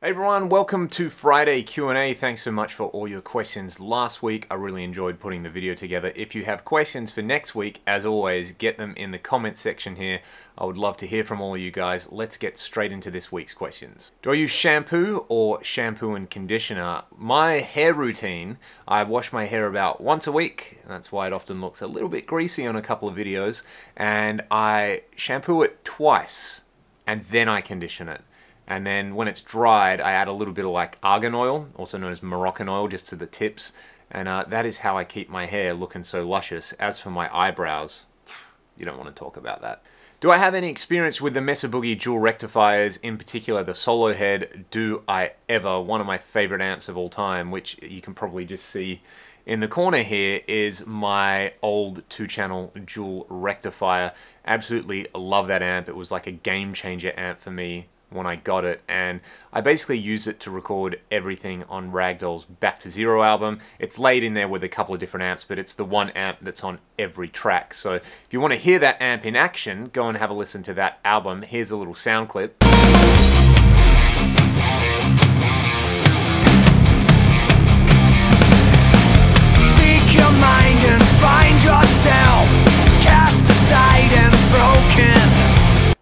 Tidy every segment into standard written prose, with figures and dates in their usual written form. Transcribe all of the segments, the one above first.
Hey everyone, welcome to Friday Q&A. Thanks so much for all your questions last week. I really enjoyed putting the video together. If you have questions for next week, as always, get them in the comment section here. I would love to hear from all of you guys. Let's get straight into this week's questions. Do I use shampoo or shampoo and conditioner? My hair routine, I wash my hair about once a week. That's why it often looks a little bit greasy on a couple of videos. And I shampoo it twice and then I condition it. And then when it's dried, I add a little bit of like argan oil, also known as Moroccan oil, just to the tips. And that is how I keep my hair looking so luscious. As for my eyebrows, you don't want to talk about that. Do I have any experience with the Mesa Boogie dual rectifiers, in particular the solo head? Do I ever? One of my favorite amps of all time, which you can probably just see in the corner here, is my old 2-channel dual rectifier. Absolutely love that amp. It was like a game changer amp for me when I got it, and I basically use it to record everything on Ragdoll's Back to Zero album. It's laid in there with a couple of different amps, but it's the one amp that's on every track. So if you want to hear that amp in action, go and have a listen to that album. Here's a little sound clip. Speak your mind and find yourself, cast aside and broken.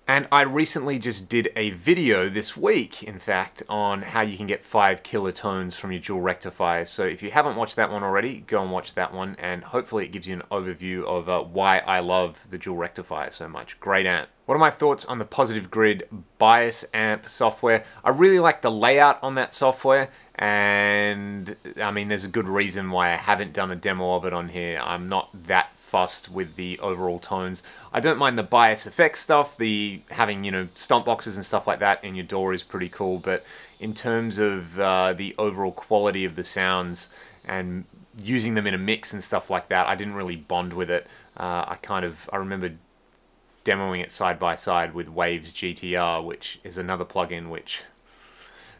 And I recently just did a video this week, in fact, on how you can get 5 kilatones from your dual rectifiers. So if you haven't watched that one already, go and watch that one, and hopefully it gives you an overview of why I love the dual rectifier so much. Great amp. What are my thoughts on the Positive Grid Bias amp software? I really like the layout on that software, and I mean, there's a good reason why I haven't done a demo of it on here. I'm not that fussed with the overall tones. I don't mind the bias effects stuff, the having, you know, stomp boxes and stuff like that in your DAW is pretty cool, but in terms of the overall quality of the sounds and using them in a mix and stuff like that, I didn't really bond with it. I remember demoing it side by side with Waves GTR, which is another plugin which,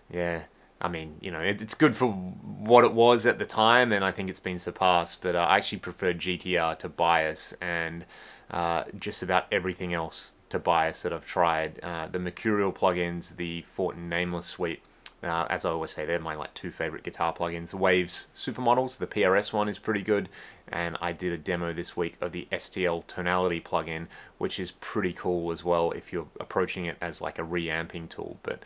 yeah, I mean, you know, it's good for what it was at the time, and I think it's been surpassed, but I actually preferred GTR to Bias, and just about everything else to Bias that I've tried. The Mercurial plugins, the Fortin Nameless suite, as I always say, they're my like 2 favorite guitar plugins. Waves Supermodels, the PRS one is pretty good, and I did a demo this week of the STL Tonality plugin, which is pretty cool as well if you're approaching it as like a reamping tool. But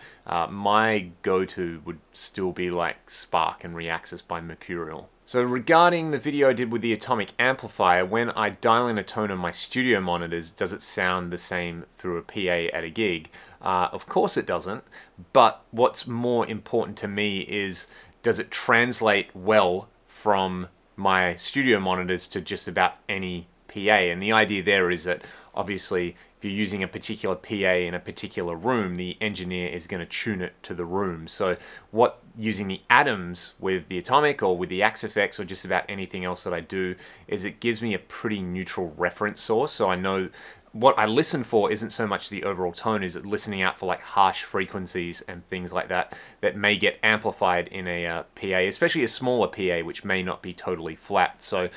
my go-to would still be like Spark and Reaxis by Mercurial. So regarding the video I did with the Atomic Amplifier, when I dial in a tone on my studio monitors, does it sound the same through a PA at a gig? Of course it doesn't, but what's more important to me is, does it translate well from my studio monitors to just about any PA? And the idea there is that obviously if you're using a particular PA in a particular room, the engineer is going to tune it to the room. So what using the Atoms with the Atomic or with the Axe-Fx or just about anything else that I do is it gives me a pretty neutral reference source. So I know what I listen for isn't so much the overall tone, is listening out for like harsh frequencies and things like that that may get amplified in a PA, especially a smaller PA which may not be totally flat. So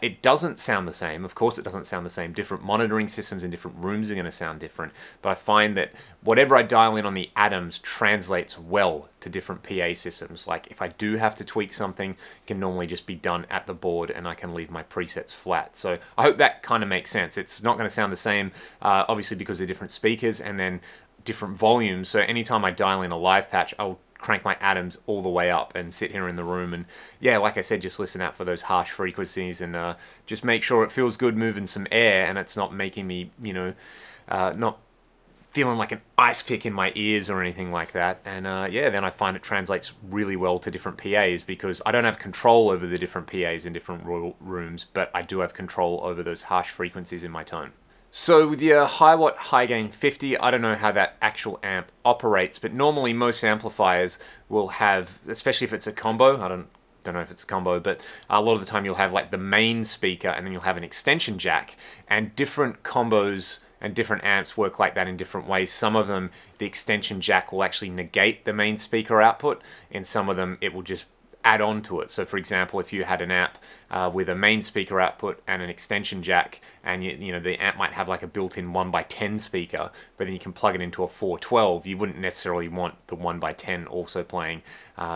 it doesn't sound the same. Of course it doesn't sound the same. Different monitoring systems in different rooms are going to sound different, but I find that whatever I dial in on the Atoms translates well to different PA systems. Like if I do have to tweak something, it can normally just be done at the board and I can leave my presets flat. So I hope that kind of makes sense. It's not going to sound the same, obviously because they're different speakers and then different volumes. So anytime I dial in a live patch, I'll crank my Atoms all the way up and sit here in the room and, yeah, like I said, just listen out for those harsh frequencies and just make sure it feels good moving some air and it's not making me, you know, not feeling like an ice pick in my ears or anything like that. And yeah, then I find it translates really well to different PAs because I don't have control over the different PAs in different rooms, but I do have control over those harsh frequencies in my tone. So with your high watt high gain 50, I don't know how that actual amp operates, but normally most amplifiers will have, especially if it's a combo, I don't know if it's a combo, but a lot of the time you'll have like the main speaker and then you'll have an extension jack, and different combos and different amps work like that in different ways. Some of them, the extension jack will actually negate the main speaker output, and some of them it will just add on to it. So for example, if you had an amp with a main speaker output and an extension jack, and you know, the amp might have like a built-in 1x10 speaker, but then you can plug it into a 412, you wouldn't necessarily want the 1x10 also playing,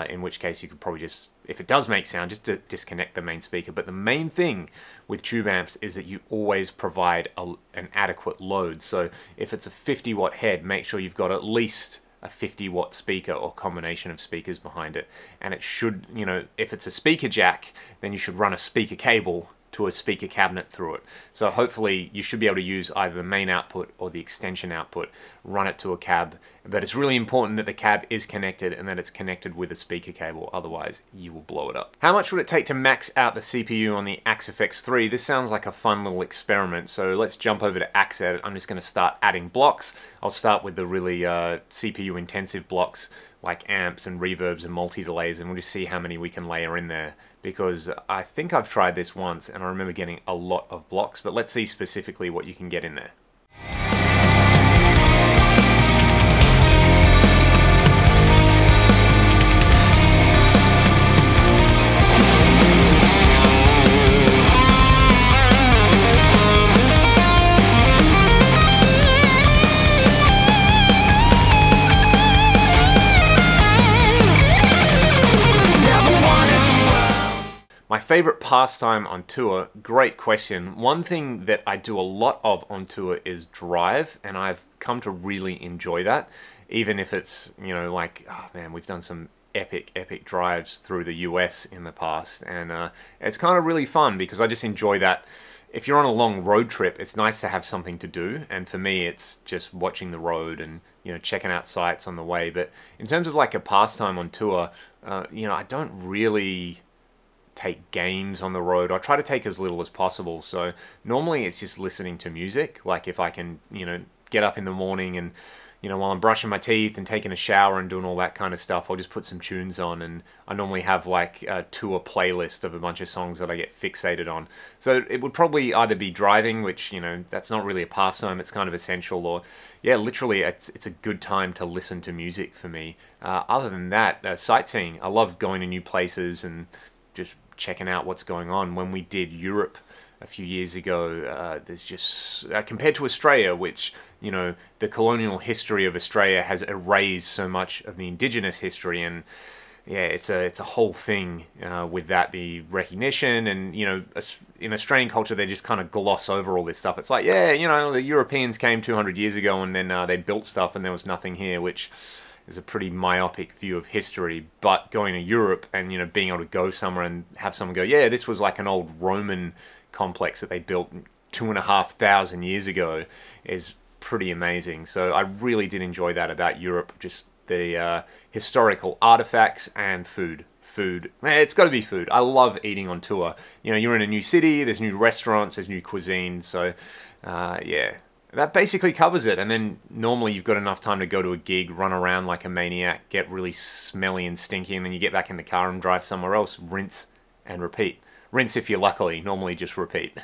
in which case you could probably just, if it does make sound, just to disconnect the main speaker. But the main thing with tube amps is that you always provide an adequate load. So if it's a 50 watt head, make sure you've got at least a 50 watt speaker or combination of speakers behind it. And it should, you know, if it's a speaker jack, then you should run a speaker cable to a speaker cabinet through it. So hopefully you should be able to use either the main output or the extension output, run it to a cab. But it's really important that the cab is connected and that it's connected with a speaker cable, otherwise you will blow it up. How much would it take to max out the CPU on the Axe-FX 3? This sounds like a fun little experiment, so let's jump over to Axe Edit. I'm just going to start adding blocks. I'll start with the really CPU intensive blocks like amps and reverbs and multi-delays, and we'll just see how many we can layer in there, because I think I've tried this once and I remember getting a lot of blocks, but let's see specifically what you can get in there. My favorite pastime on tour, great question. One thing that I do a lot of on tour is drive, and I've come to really enjoy that. Even if it's, you know, like, oh man, we've done some epic drives through the US in the past, and it's kind of really fun because I just enjoy that. If you're on a long road trip, it's nice to have something to do, and for me it's just watching the road and, you know, checking out sights on the way. But in terms of like a pastime on tour, you know, I don't really take games on the road. I try to take as little as possible. So normally it's just listening to music. Like if I can, you know, get up in the morning and, you know, while I'm brushing my teeth and taking a shower and doing all that kind of stuff, I'll just put some tunes on, and I normally have like a tour playlist of a bunch of songs that I get fixated on. So it would probably either be driving, which, you know, that's not really a pastime, it's kind of essential, or yeah, literally it's a good time to listen to music for me. Other than that, sightseeing. I love going to new places and just checking out what's going on. When we did Europe a few years ago, there's just, compared to Australia, which, you know, the colonial history of Australia has erased so much of the indigenous history, and yeah, it's a whole thing with that, the recognition, and, you know, in Australian culture they just kind of gloss over all this stuff. It's like, yeah, you know, the Europeans came 200 years ago and then they built stuff and there was nothing here, which is a pretty myopic view of history. But going to Europe and, you know, being able to go somewhere and have someone go, yeah, this was like an old Roman complex that they built 2,500 years ago, is pretty amazing. So I really did enjoy that about Europe, just the historical artifacts and food. It's got to be food. I love eating on tour. You know, you're in a new city, there's new restaurants, there's new cuisine, so yeah. That basically covers it. And then normally you've got enough time to go to a gig, run around like a maniac, get really smelly and stinky, and then you get back in the car and drive somewhere else, rinse and repeat. Rinse if you're lucky, normally just repeat.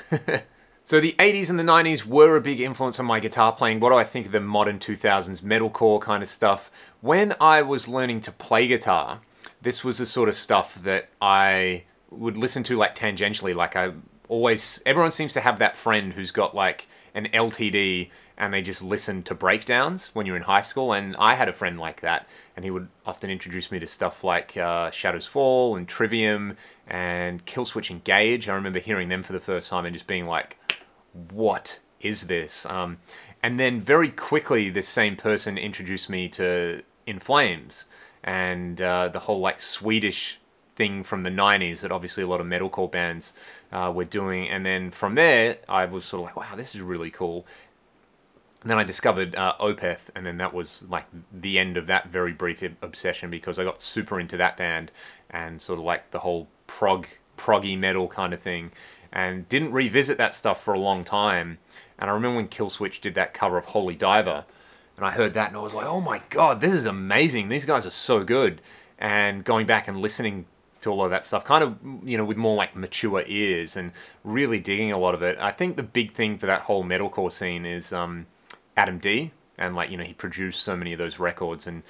So the 80s and the 90s were a big influence on my guitar playing. What do I think of the modern 2000s metalcore kind of stuff? When I was learning to play guitar, this was the sort of stuff that I would listen to like tangentially. Like everyone seems to have that friend who's got like an LTD and they just listen to breakdowns when you're in high school, and I had a friend like that, and he would often introduce me to stuff like Shadows Fall and Trivium and Killswitch Engage. I remember hearing them for the first time and just being like, what is this? And then very quickly this same person introduced me to In Flames and the whole like Swedish thing from the 90s that obviously a lot of metalcore bands were doing. And then from there I was sort of like, wow, this is really cool. And then I discovered Opeth, and then that was like the end of that very brief obsession, because I got super into that band and sort of like the whole proggy metal kind of thing, and didn't revisit that stuff for a long time. And I remember when Killswitch did that cover of Holy Diver, and I heard that and I was like, oh my god, this is amazing, these guys are so good. And going back and listening to all of that stuff, kind of, you know, with more like mature ears, and really digging a lot of it. I think the big thing for that whole metalcore scene is Adam D, and like, you know, he produced so many of those records, and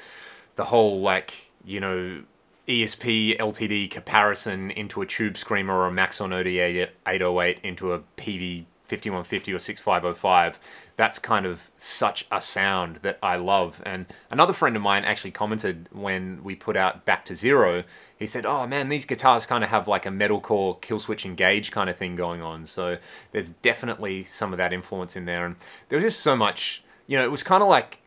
the whole like, you know, ESP LTD comparison into a Tube Screamer or a Maxon OD 808 into a PV 5150 or 6505. That's kind of such a sound that I love. And another friend of mine actually commented when we put out Back to Zero, he said, oh man, these guitars kind of have like a metalcore kill switch engage kind of thing going on. So there's definitely some of that influence in there. And there was just so much, you know, it was kind of like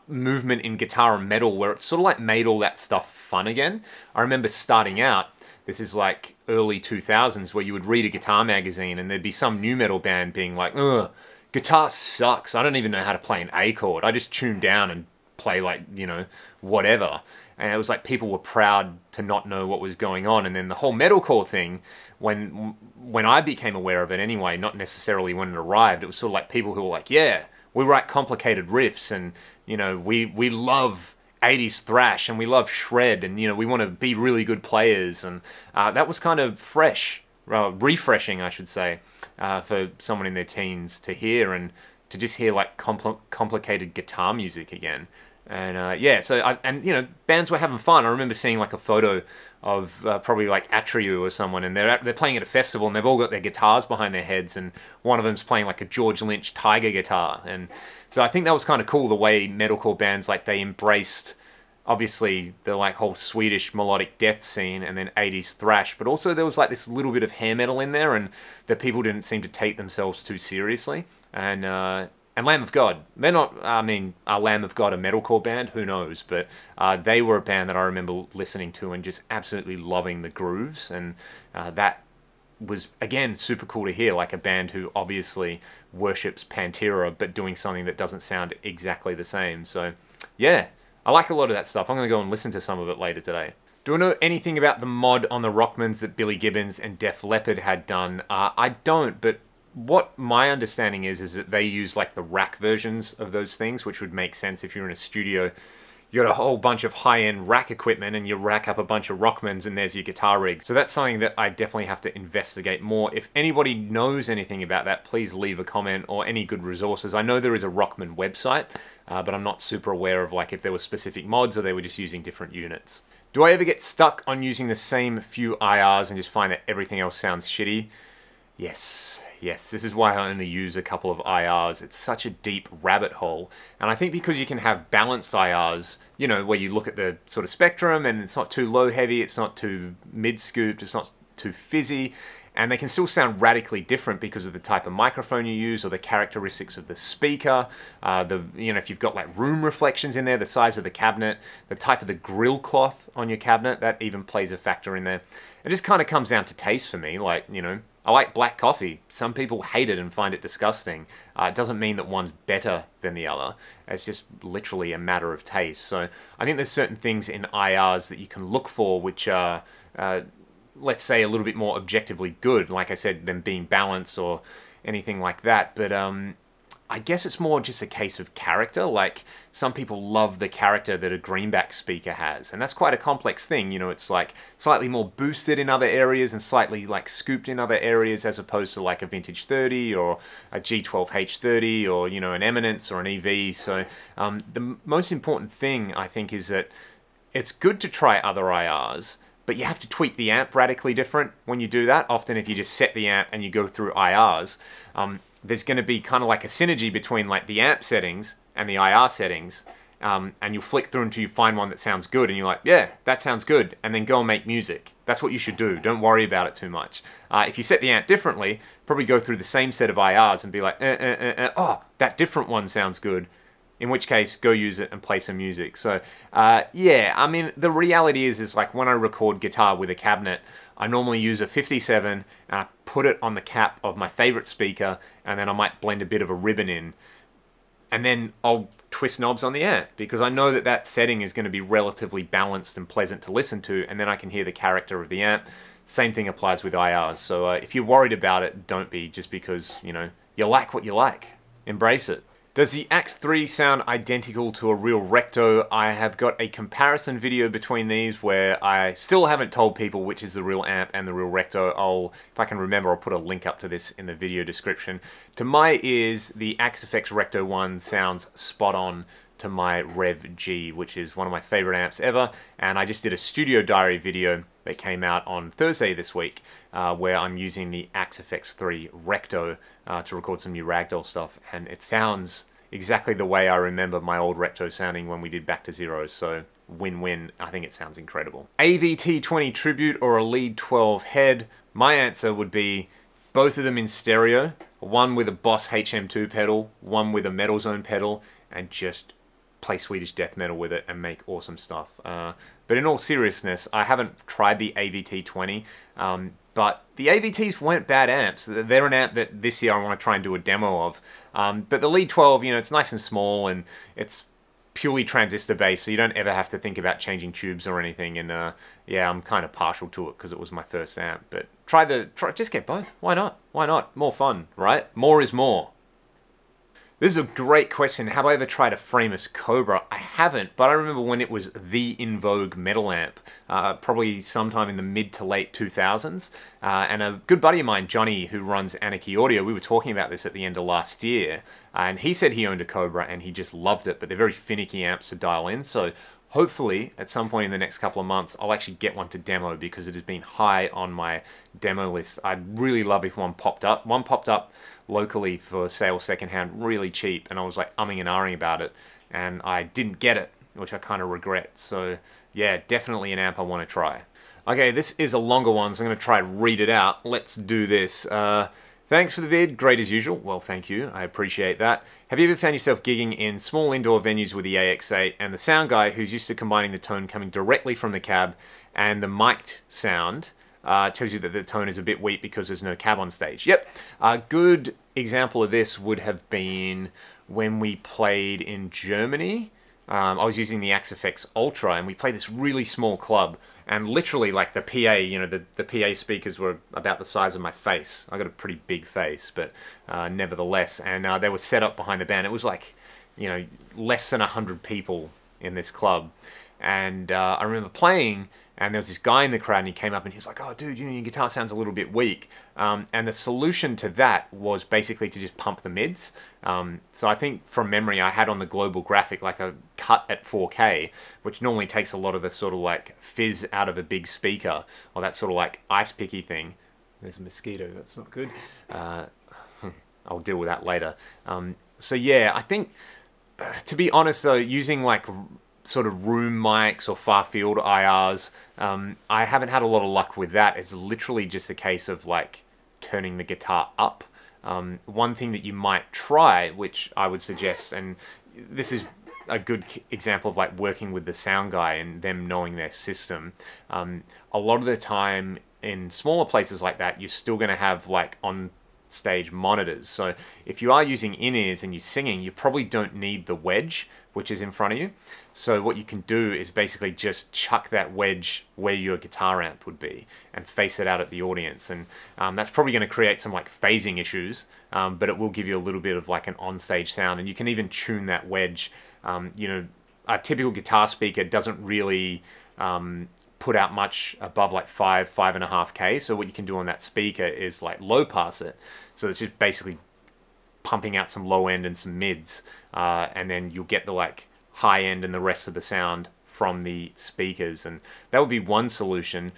movement in guitar and metal where it sort of like made all that stuff fun again. I remember starting out, this is like early 2000s, where you would read a guitar magazine and there'd be some new metal band being like, ugh, guitar sucks, I don't even know how to play an A chord, I just tune down and play like, you know, whatever. And it was like people were proud to not know what was going on. And then the whole metalcore thing, when I became aware of it anyway, not necessarily when it arrived, it was sort of like people who were like, yeah, we write complicated riffs, and you know, we love 80s thrash, and we love shred, and you know, we want to be really good players. And that was kind of fresh, refreshing I should say, for someone in their teens to hear, and to just hear like complicated guitar music again. And yeah, so and you know, bands were having fun. I remember seeing like a photo of probably like Atriu or someone, and they're playing at a festival, and they've all got their guitars behind their heads, and one of them's playing like a George Lynch Tiger guitar. And so I think that was kind of cool, the way metalcore bands, like, they embraced obviously the like whole Swedish melodic death scene and then 80s thrash, but also there was like this little bit of hair metal in there, and that people didn't seem to take themselves too seriously. And Lamb of God, they're not, I mean, are Lamb of God a metalcore band? Who knows? But they were a band that I remember listening to and just absolutely loving the grooves, and that was, again, super cool to hear, like a band who obviously worships Pantera, but doing something that doesn't sound exactly the same. So, yeah, I like a lot of that stuff. I'm going to go and listen to some of it later today. Do I know anything about the mod on the Rockmans that Billy Gibbons and Def Leppard had done? I don't, but what my understanding is that they use like the rack versions of those things, which would make sense if you're in a studio. You got a whole bunch of high-end rack equipment, and you rack up a bunch of Rockmans, and there's your guitar rig. So that's something that I definitely have to investigate more. If anybody knows anything about that, please leave a comment, or any good resources. I know there is a Rockman website, but I'm not super aware of like if there were specific mods or they were just using different units. Do I ever get stuck on using the same few IRs and just find that everything else sounds shitty? Yes. Yes, this is why I only use a couple of IRs. It's such a deep rabbit hole. And I think because you can have balanced IRs, you know, where you look at the sort of spectrum and it's not too low heavy, it's not too mid-scooped, it's not too fizzy, and they can still sound radically different because of the type of microphone you use or the characteristics of the speaker. You know, if you've got like room reflections in there, the size of the cabinet, the type of the grill cloth on your cabinet, that even plays a factor in there. It just kind of comes down to taste for me. Like, you know, I like black coffee. Some people hate it and find it disgusting. It doesn't mean that one's better than the other. It's just literally a matter of taste. So I think there's certain things in IRs that you can look for which are, let's say, a little bit more objectively good. Like I said, them being balanced or anything like that. But I guess it's more just a case of character. Like, some people love the character that a greenback speaker has, and that's quite a complex thing. You know, it's like slightly more boosted in other areas and slightly like scooped in other areas, as opposed to like a Vintage 30 or a G12H30 or, you know, an Eminence or an EV. So the most important thing, I think, is that it's good to try other IRs, but you have to tweak the amp radically different when you do that. Often if you just set the amp and you go through IRs, there's going to be kind of like a synergy between like the amp settings and the IR settings, and you'll flick through until you find one that sounds good, and you're like, yeah, that sounds good, and then go and make music. That's what you should do. Don't worry about it too much. If you set the amp differently, probably go through the same set of IRs and be like, oh, that different one sounds good. In which case, go use it and play some music. So, yeah, I mean, the reality is like when I record guitar with a cabinet, I normally use a 57 and I put it on the cap of my favorite speaker, and then I might blend a bit of a ribbon in. And then I'll twist knobs on the amp, because I know that that setting is going to be relatively balanced and pleasant to listen to, and then I can hear the character of the amp. Same thing applies with IRs. So if you're worried about it, don't be, just because, you know, you like what you like. Embrace it. Does the Axe 3 sound identical to a real Recto? I have got a comparison video between these where I still haven't told people which is the real amp and the real Recto. If I can remember, I'll put a link up to this in the video description. To my ears, the Axe FX Recto one sounds spot on to my Rev G, which is one of my favorite amps ever. And I just did a studio diary video that came out on Thursday this week, where I'm using the Axe FX3 Recto to record some new ragdoll stuff, and it sounds exactly the way I remember my old Recto sounding when we did Back to Zero, so win-win. I think it sounds incredible. AVT20 Tribute or a Lead 12 head? My answer would be both of them in stereo, one with a Boss HM2 pedal, one with a Metal Zone pedal, and just play Swedish death metal with it and make awesome stuff. But in all seriousness, I haven't tried the AVT20, but the AVTs weren't bad amps. They're an amp that this year I want to try and do a demo of. But the Lead 12, you know, it's nice and small, and it's purely transistor based, so you don't ever have to think about changing tubes or anything. And yeah, I'm kind of partial to it because it was my first amp. But just get both. Why not? Why not? More fun, right? More is more. This is a great question. Have I ever tried a frameless Cobra? I haven't, but I remember when it was the in vogue metal amp, probably sometime in the mid to late 2000s. And a good buddy of mine, Johnny, who runs Anarchy Audio, we were talking about this at the end of last year, and he said he owned a Cobra and he just loved it, but they're very finicky amps to dial in. So hopefully, at some point in the next couple of months, I'll actually get one to demo because it has been high on my demo list. I'd really love if one popped up. One popped up locally for sale secondhand, really cheap, and I was like umming and ahhing about it, and I didn't get it, which I kind of regret. So yeah, definitely an amp I want to try. Okay, this is a longer one, so I'm going to try to read it out. Let's do this. Thanks for the vid, great as usual. Well, thank you, I appreciate that. Have you ever found yourself gigging in small indoor venues with the AX8 and the sound guy who's used to combining the tone coming directly from the cab and the mic'd sound tells you that the tone is a bit weak because there's no cab on stage? Yep, a good example of this would have been when we played in Germany. I was using the Axe FX Ultra, and we played this really small club, and literally, like, the PA, you know, the PA speakers were about the size of my face. I got a pretty big face, but nevertheless, and they were set up behind the band. It was like, you know, less than 100 people in this club, and I remember playing, and there was this guy in the crowd, and he came up and he was like, "Oh, dude, you know, your guitar sounds a little bit weak." And the solution to that was basically to just pump the mids. So I think from memory, I had on the global graphic like a cut at 4K, which normally takes a lot of the sort of like fizz out of a big speaker, or that sort of like ice picky thing. There's a mosquito, that's not good. I'll deal with that later. So yeah, I think, to be honest though, using like sort of room mics or far field IRs, I haven't had a lot of luck with that. It's literally just a case of like turning the guitar up. One thing that you might try, which I would suggest, and this is a good example of like working with the sound guy and them knowing their system, a lot of the time in smaller places like that, you're still going to have like on stage monitors. So if you are using in-ears and you're singing, you probably don't need the wedge which is in front of you. So what you can do is basically just chuck that wedge where your guitar amp would be and face it out at the audience. And that's probably going to create some like phasing issues, but it will give you a little bit of like an on-stage sound. And you can even tune that wedge. You know, a typical guitar speaker doesn't really put out much above like 5.5K. So what you can do on that speaker is like low pass it. So it's just basically pumping out some low end and some mids, and then you'll get the like high end and the rest of the sound from the speakers, and that would be one solution.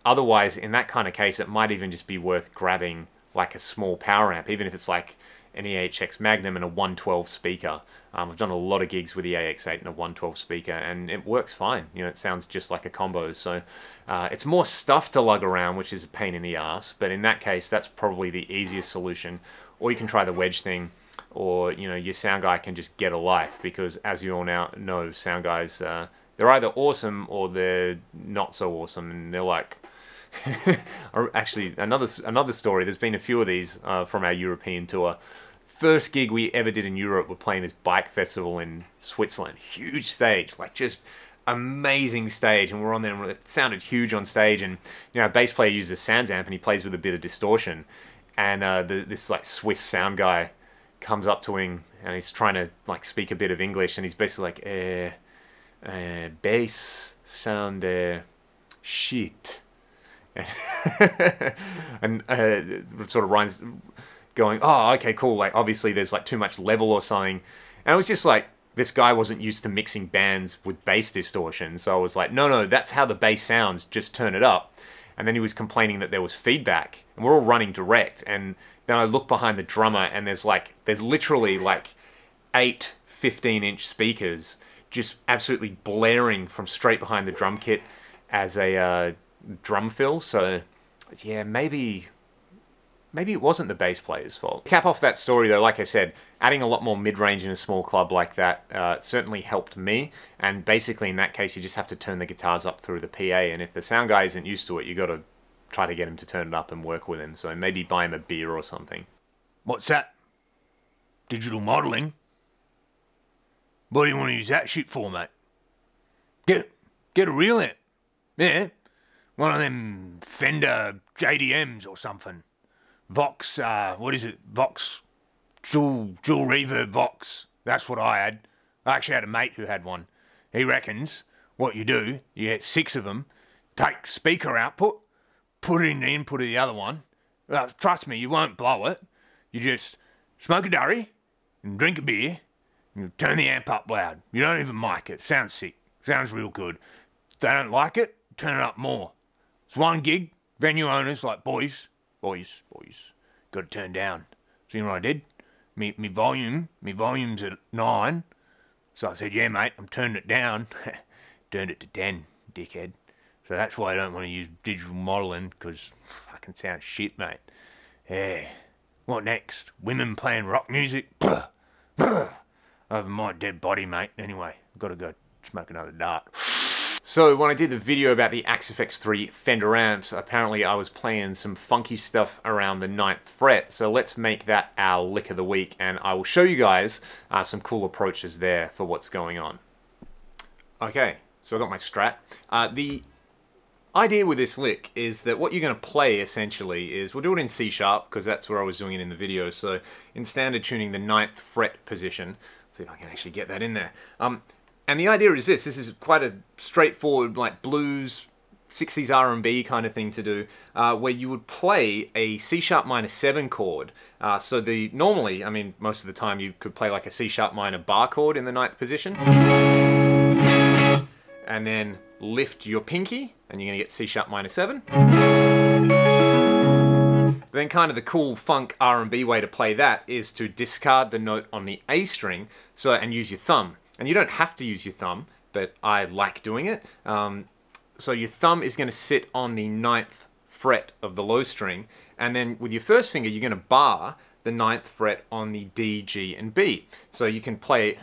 Otherwise, in that kind of case, it might even just be worth grabbing like a small power amp, even if it's like an EHX Magnum and a 112 speaker. I've done a lot of gigs with the AX8 and a 112 speaker, and it works fine. You know, it sounds just like a combo. So it's more stuff to lug around, which is a pain in the ass. But in that case, that's probably the easiest solution. Or you can try the wedge thing, or you know, your sound guy can just get a life, because as you all now know, sound guys, they're either awesome or they're not so awesome, and they're like. Actually, another story. There's been a few of these from our European tour. First gig we ever did in Europe, we're playing this bike festival in Switzerland. Huge stage, like just amazing stage, and we're on there and it sounded huge on stage, and you know, our bass player uses a Sans amp and he plays with a bit of distortion, and this like Swiss sound guy comes up to him and he's trying to like speak a bit of English, and he's basically like bass sound shit. And it sort of runs going, oh, okay, cool, like obviously there's like too much level or something. And it was just like this guy wasn't used to mixing bands with bass distortion, so I was like, no, that's how the bass sounds, just turn it up. And then he was complaining that there was feedback, and we're all running direct, and then I look behind the drummer, and there's literally like 8 15-inch speakers just absolutely blaring from straight behind the drum kit as a drum fill. So yeah, maybe it wasn't the bass player's fault. To cap off that story though, like I said, adding a lot more mid-range in a small club like that certainly helped me, and basically in that case you just have to turn the guitars up through the PA, and if the sound guy isn't used to it, you got to try to get him to turn it up and work with him, so maybe buy him a beer or something. What's that? Digital modelling? What do you want to use that shit for, mate? Get a real amp. Yeah, one of them Fender JDMs or something. Vox, what is it? Vox, dual reverb Vox. That's what I had. I actually had a mate who had one. He reckons what you do, you get 6 of them, take speaker output, put it in the input of the other one. Trust me, you won't blow it. You just smoke a durry and drink a beer and you turn the amp up loud. You don't even mic it. Sounds sick. Sounds real good. If they don't like it, turn it up more. It's one gig. Venue owners like, boys, got to turn down. So you know what I did? Me volume's at 9. So I said, yeah, mate, I'm turning it down. Turned it to 10, dickhead. So that's why I don't want to use digital modelling, because fucking sounds shit, mate. Yeah. What next? Women playing rock music? Over my dead body, mate. Anyway, I've got to go smoke another dart. So when I did the video about the Axe FX3 Fender amps, apparently I was playing some funky stuff around the 9th fret. So let's make that our lick of the week, and I will show you guys some cool approaches there for what's going on. Okay, so I've got my Strat. The idea with this lick is that what you're going to play essentially is, we'll do it in C sharp because that's where I was doing it in the video. So in standard tuning, the 9th fret position. Let's see if I can actually get that in there. And the idea is this is quite a straightforward, like blues, 60s R&B kind of thing to do, where you would play a C sharp minor 7 chord. So normally, I mean, most of the time you could play like a C sharp minor bar chord in the 9th position. And then lift your pinky, and you're going to get C sharp minor 7. Then kind of the cool funk R&B way to play that is to discard the note on the A string, and use your thumb. And you don't have to use your thumb, but I like doing it. So your thumb is going to sit on the 9th fret of the low string, and then with your first finger you're going to bar the 9th fret on the D, G, and B. So you can play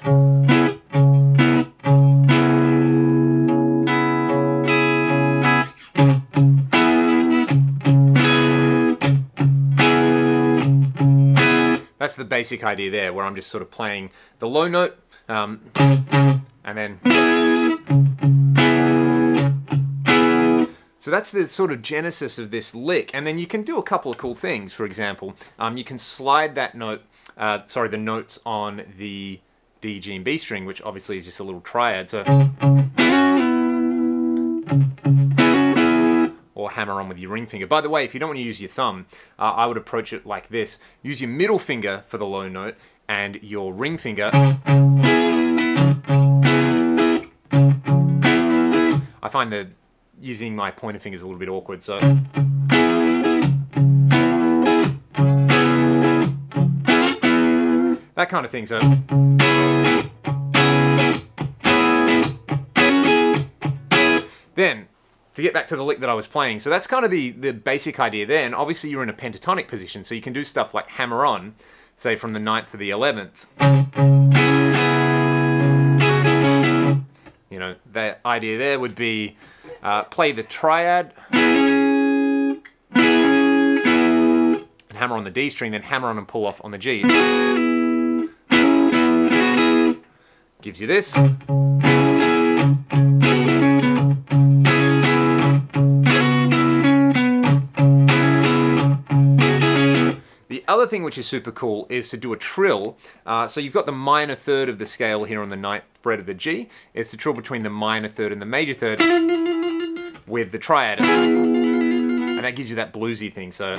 That's the basic idea there, where I'm just sort of playing the low note, and then... So that's the sort of genesis of this lick, and then you can do a couple of cool things. For example, you can slide that note, the notes on the D, G, and B string, which obviously is just a little triad, so... Or hammer on with your ring finger. By the way, if you don't want to use your thumb, I would approach it like this. Use your middle finger for the low note, and your ring finger... I find that using my pointer finger is a little bit awkward, so... That kind of thing, so... Then, to get back to the lick that I was playing, so that's kind of the basic idea there, and obviously you're in a pentatonic position, so you can do stuff like hammer on, say from the 9th to the 11th. You know, the idea there would be play the triad, and hammer on the D string, then hammer on and pull off on the G. Gives you this. The other thing which is super cool is to do a trill. So you've got the minor third of the scale here on the 9th fret of the G. It's to trill between the minor third and the major third with the triad. And that gives you that bluesy thing, so...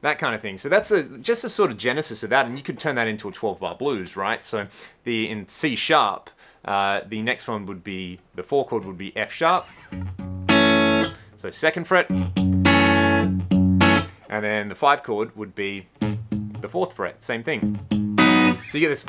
that kind of thing. So that's just a sort of genesis of that, and you could turn that into a 12-bar blues, right? So in C sharp, the next one would be, the 4 chord would be F sharp, so 2nd fret, and then the 5 chord would be the 4th fret, same thing. So you get this.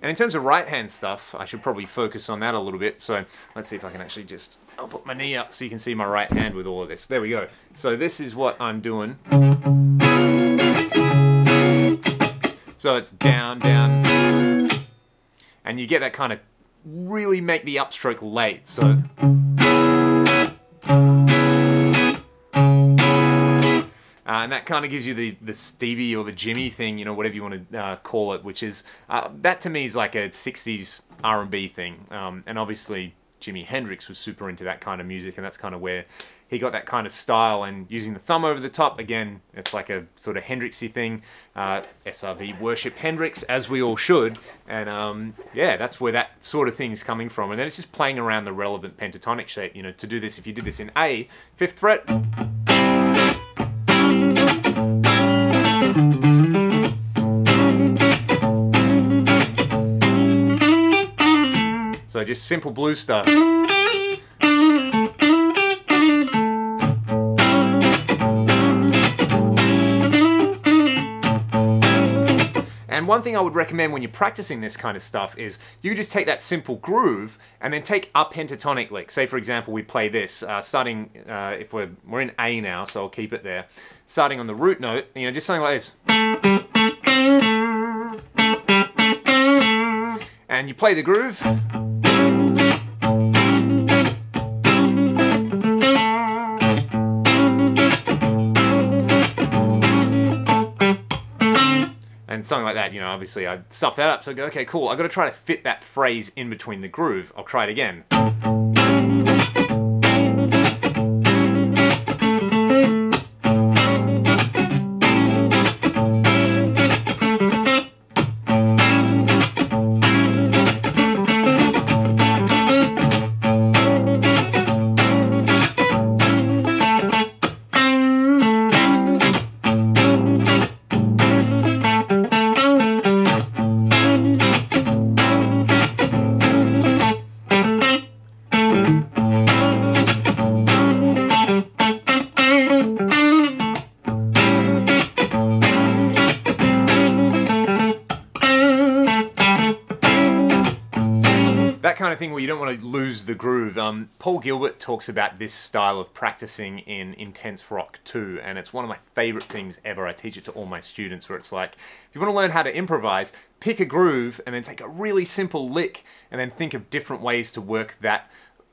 And in terms of right-hand stuff, I should probably focus on that a little bit. So let's see if I can actually just, I'll put my knee up so you can see my right hand with all of this. There we go. So this is what I'm doing. So it's down, down. And you get that kind of really make the upstroke late. So. And that kind of gives you the Stevie or the Jimmy thing, you know, whatever you want to call it, which is, that to me is like a 60s R&B thing. And obviously Jimi Hendrix was super into that kind of music, and that's kind of where he got that kind of style. And using the thumb over the top, again, it's like a sort of Hendrixy thing. SRV worship Hendrix, as we all should. And yeah, that's where that sort of thing is coming from. And then it's just playing around the relevant pentatonic shape. You know, to do this, if you did this in A, 5th fret. So just simple blues stuff. And one thing I would recommend when you're practicing this kind of stuff is you just take that simple groove and then take a pentatonic lick. Say, for example, we play this, starting, if we're in A now, so I'll keep it there. Starting on the root note, you know, just something like this. And you play the groove. And something like that, you know, obviously I stuff that up, so I go, okay, cool, I've got to try to fit that phrase in between the groove. I'll try it again. That kind of thing where you don't want to lose the groove. Paul Gilbert talks about this style of practicing in Intense Rock too, and it's one of my favorite things ever. I teach it to all my students, where it's like, if you want to learn how to improvise, pick a groove and then take a really simple lick and then think of different ways to work that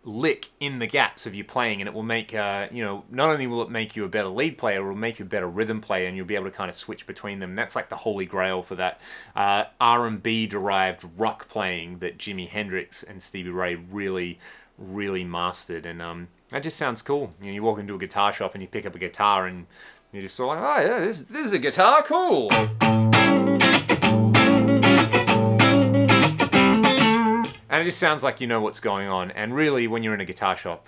lick in the gaps of your playing, and it will make, you know, not only will it make you a better lead player, it will make you a better rhythm player, and you'll be able to kind of switch between them. And that's like the holy grail for that R&B derived rock playing that Jimi Hendrix and Stevie Ray really, really mastered. And that just sounds cool. You know, you walk into a guitar shop and you pick up a guitar and you're just sort of like, oh yeah, this is a guitar, cool. And it just sounds like you know what's going on. And really, when you're in a guitar shop,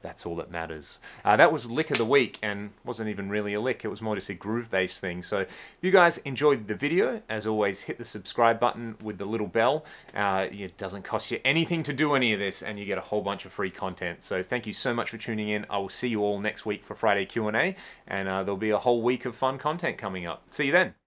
that's all that matters. That was Lick of the Week, and wasn't even really a lick. It was more just a groove-based thing. So if you guys enjoyed the video, as always, hit the subscribe button with the little bell. It doesn't cost you anything to do any of this, and you get a whole bunch of free content. So thank you so much for tuning in. I will see you all next week for Friday Q&A, and there'll be a whole week of fun content coming up. See you then.